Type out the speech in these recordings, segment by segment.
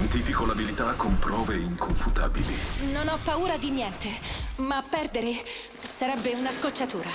Quantifico l'abilità con prove inconfutabili. Non ho paura di niente, ma perdere sarebbe una scocciatura.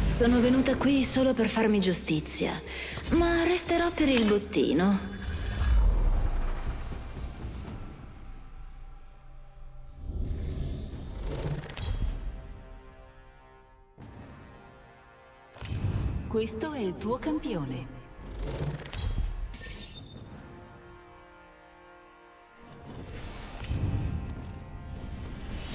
Sono venuta qui solo per farmi giustizia, ma resterò per il bottino. Questo è il tuo campione.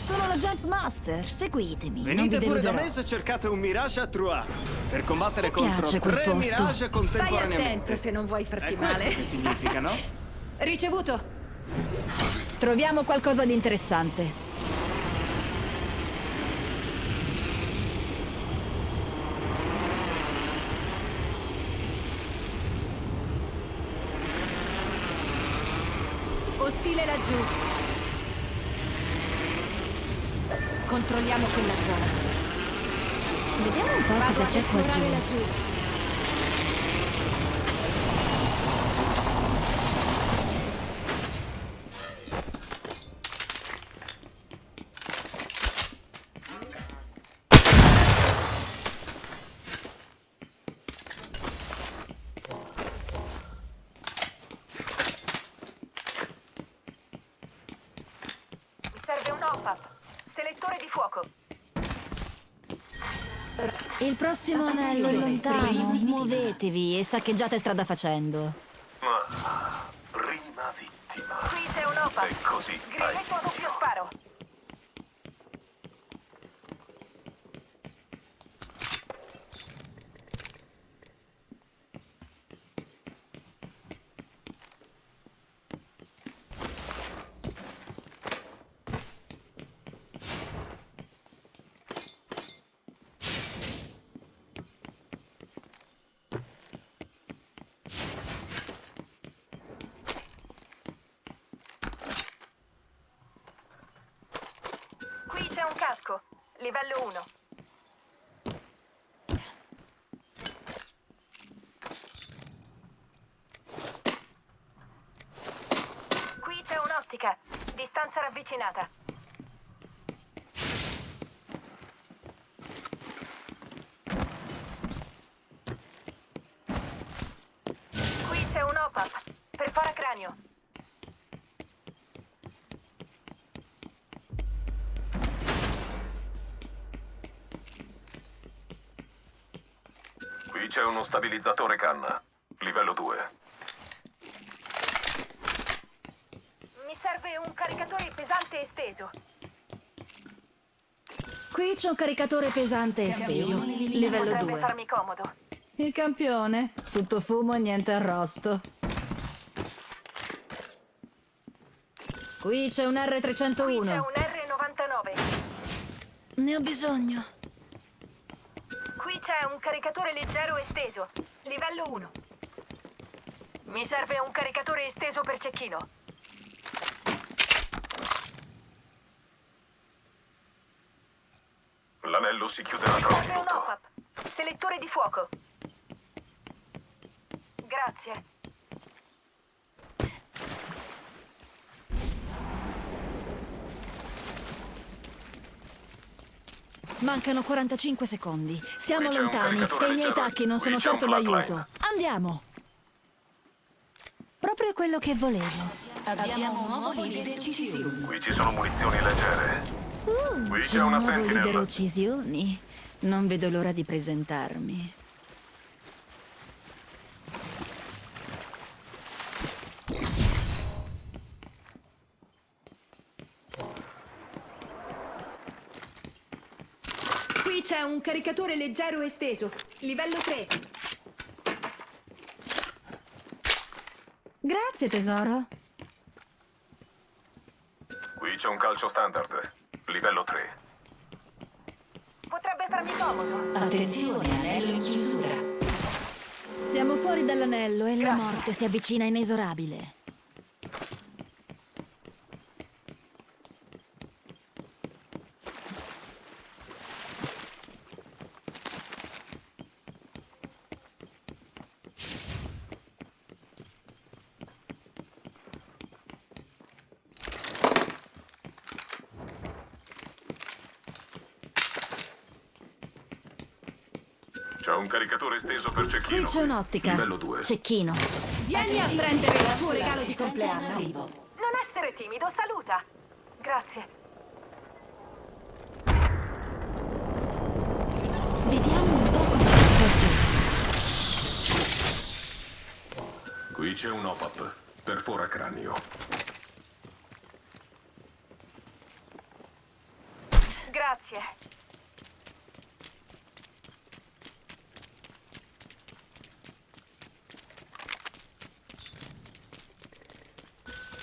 Sono la Jump Master, seguitemi. non Venite vi pure da deluderò. me se cercate un Mirage a Trois per combattere Mi contro piace quel 3 posto. Mirage Stai contemporaneamente. attento se non vuoi farti È questo male. che significa, no? Ricevuto. Troviamo qualcosa di interessante. Ostile laggiù. Controlliamo quella zona. Vediamo un po' Vado cosa ad c'è qua esplorare giù. laggiù. Mi serve un hop-up. Selettore di fuoco. Il prossimo anello è lontano. Muovetevi e saccheggiate strada facendo. Prima vittima. Qui c'è un hop-up. E così Grilletto a doppio sparo. Qui c'è un casco. Livello 1. Qui c'è un'ottica. Distanza ravvicinata. Qui c'è un hop-up. Perfora cranio. Qui c'è uno stabilizzatore canna. Livello 2. Mi serve un caricatore pesante esteso. Qui c'è un caricatore pesante esteso. Livello Potrebbe 2. farmi comodo. Il campione. Tutto fumo e niente arrosto. Qui c'è un Qui c'è R301. un R99. Ne ho bisogno. Qui c'è un caricatore leggero esteso. Livello 1. Mi serve un caricatore esteso per cecchino. L'anello si chiuderà Mi tra un serve un minuto. hop-up. Selettore di fuoco. Grazie. Mancano 45 secondi. Siamo Qui c'è un lontani caricatore e i miei leggero. tacchi non Qui sono c'è un certo flatline. d'aiuto. Andiamo. Proprio quello che volevo. Abbiamo un nuovo leader uccisione. Qui ci sono munizioni leggere. Qui C'è c'è un una nuovo leader sentinella. uccisioni. Non vedo l'ora di presentarmi. Qui c'è un caricatore leggero esteso. Livello 3. Grazie, tesoro. Qui c'è un calcio standard. Livello 3. Potrebbe farmi comodo. Attenzione, anello in chiusura. Siamo fuori dall'anello e la morte si avvicina inesorabile. C'è un caricatore esteso per Qui cecchino. c'è un'ottica. Livello 2. Cecchino. Vieni a prendere il tuo regalo di Assistenza in compleanno. arrivo. Non essere timido, saluta. Grazie. Vediamo un po' cosa c'è qua giù. Qui c'è un OPAP. Perfora cranio. Grazie.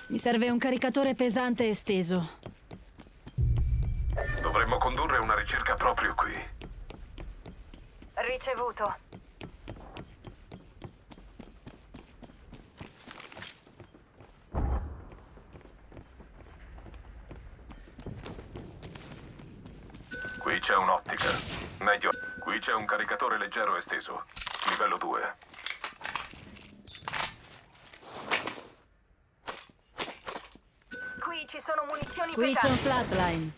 Mi serve un caricatore pesante esteso. Dovremmo condurre una ricerca proprio qui. Ricevuto. Qui c'è un'ottica. Meglio. Qui c'è un caricatore leggero esteso. Livello 2. Qui ci sono munizioni Qui c'è un pesanti. flatline.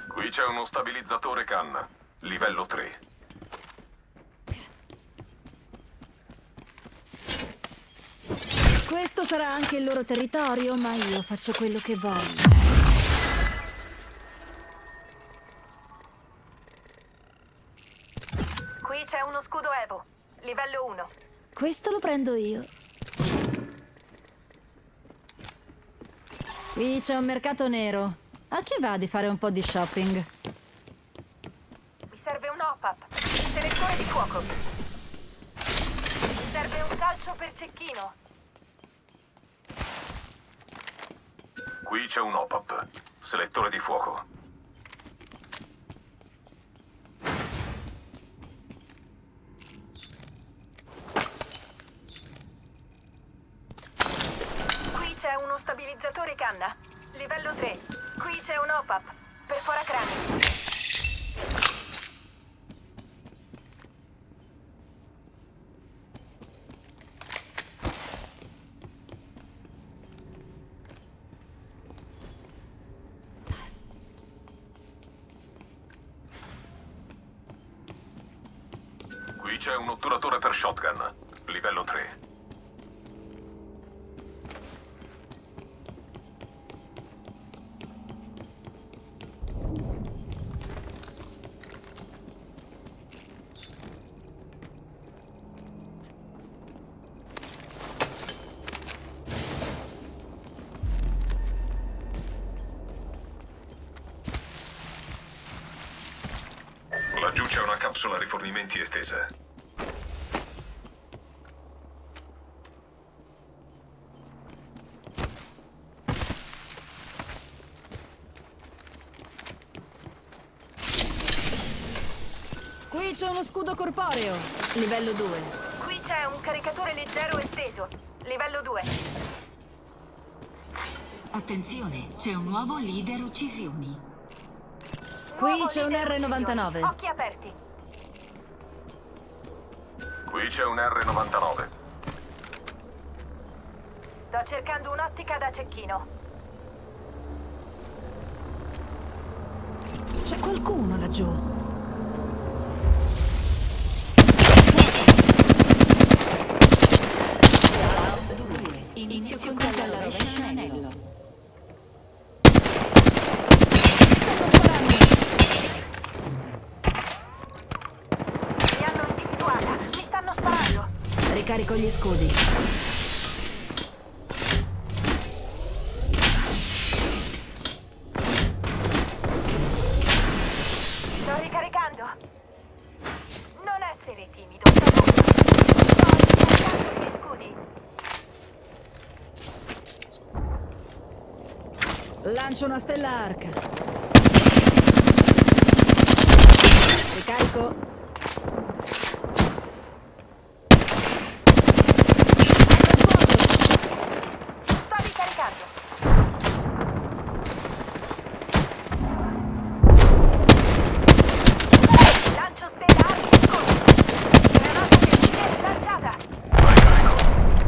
Qui c'è uno stabilizzatore canna. Livello 3. Questo sarà anche il loro territorio, ma io faccio quello che voglio. Qui c'è uno scudo Evo. Livello 1. Questo lo prendo io. Qui c'è un mercato nero. A chi va di fare un po' di shopping? Mi serve un OPAP. Selettore di fuoco. Mi serve un calcio per cecchino. Qui c'è un OPAP. Selettore di fuoco. Qui c'è uno stabilizzatore canna. Livello 3. Qui c'è un OPAP. Perfora cranio. Qui c'è un otturatore per shotgun. Livello 3. Laggiù c'è una capsula rifornimenti estesa. Qui c'è uno scudo corporeo. Livello 2. Qui c'è un caricatore leggero esteso. Livello 2. Attenzione, c'è un nuovo leader uccisioni. Qui Nuovo c'è un leader R99. uccisioni. Occhi aperti. Qui c'è un R99. Sto cercando un'ottica da cecchino. C'è qualcuno laggiù. Inizio contatto alla rovescia anello. Stanno sparando. Mi hanno individuata. Mi stanno sparando. Ricarico gli scudi. Sto ricaricando. Non essere timido. Sto ricaricando gli scudi. Lancio una stella arca. Ricarico. Sto ricaricando. Lancio stella archi e scudi. Granata che si è lanciata. Vai carico.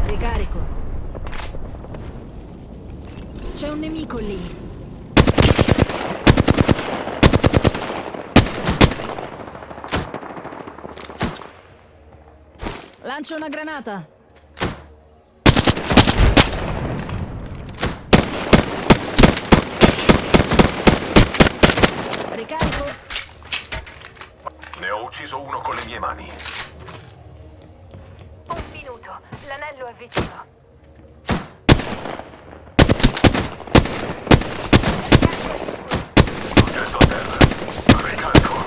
Ricarico. C'è un nemico lì. Lancio una granata. Ricarico. Ne ho ucciso uno con le mie mani. Un minuto. L'anello è vicino. Getto a terra. Ricarico.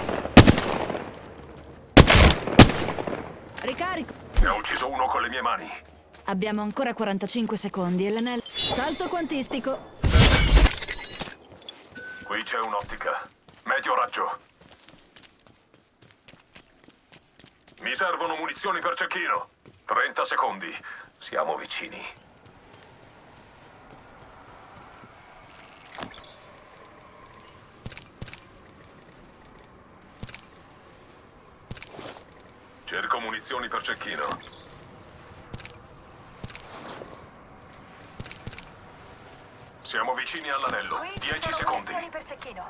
Ricarico. Ne ho ucciso uno con le mie mani. Abbiamo ancora 45 secondi e l'anello... Salto quantistico. Qui c'è un'ottica. Medio raggio. Mi servono munizioni per cecchino. 30 secondi. Siamo vicini. Cerco munizioni per cecchino. Siamo vicini all'anello. Qui ci 10 sono secondi. munizioni per cecchino.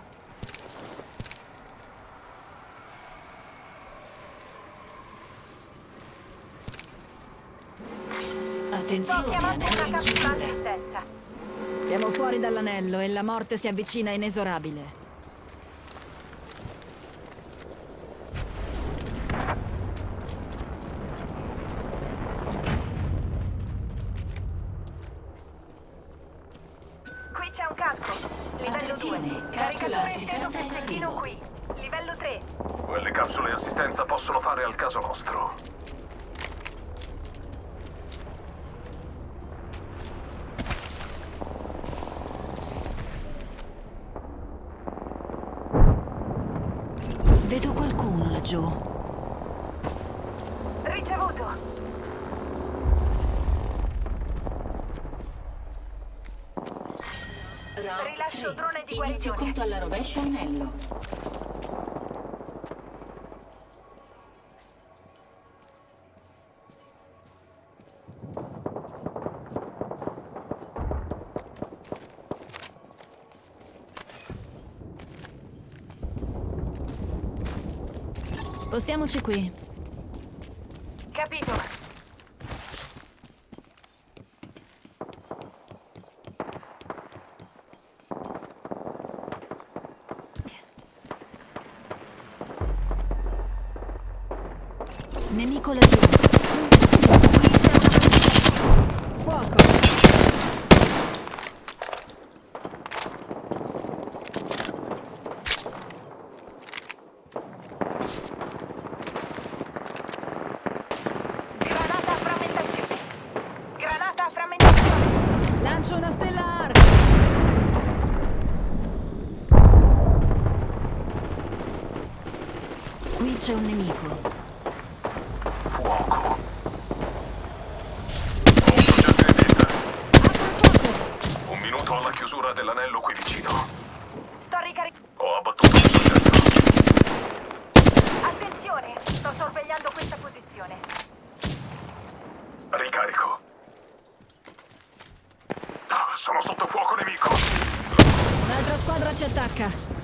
Sto Attenzione, chiamando anello una in capsula chiusura. assistenza. Siamo fuori dall'anello e la morte si avvicina inesorabile. Qui c'è un casco. Livello 2. Attenzione, capsula Caricatore esteso assistenza per in cecchino arrivo. qui. Livello 3. Quelle capsule assistenza possono fare al caso nostro. Vedo qualcuno laggiù. Ricevuto. Rilascio drone di Inizio guarigione. conto alla rovescia anello. Spostiamoci qui. Capito. Nemico laggiù. Fuoco. Granata a frammentazione. Granata a frammentazione. Lancio una stella arc. Qui c'è un nemico. Fuoco. Ho un soggetto in vista. Un minuto alla chiusura dell'anello qui vicino. Sto ricaricando. Ho abbattuto un soggetto. Attenzione, sto sorvegliando questa posizione. Ricarico. Ah, sono sotto fuoco nemico. Un'altra squadra ci attacca.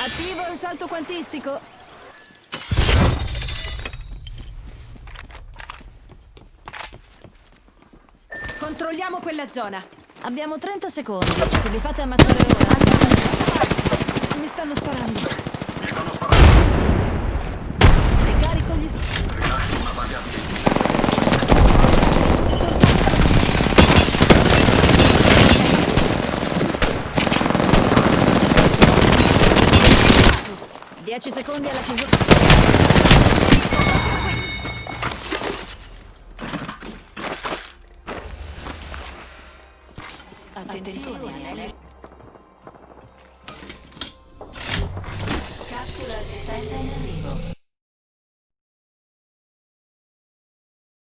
Attivo il salto quantistico. Controlliamo quella zona. Abbiamo 30 secondi. Se vi fate ammazzare ora... Mi stanno sparando. Mi stanno sparando. Ricarico gli... Rilascio una variante. Dieci secondi alla chiusura. Attenzione, anello. Capsula assistenza in arrivo.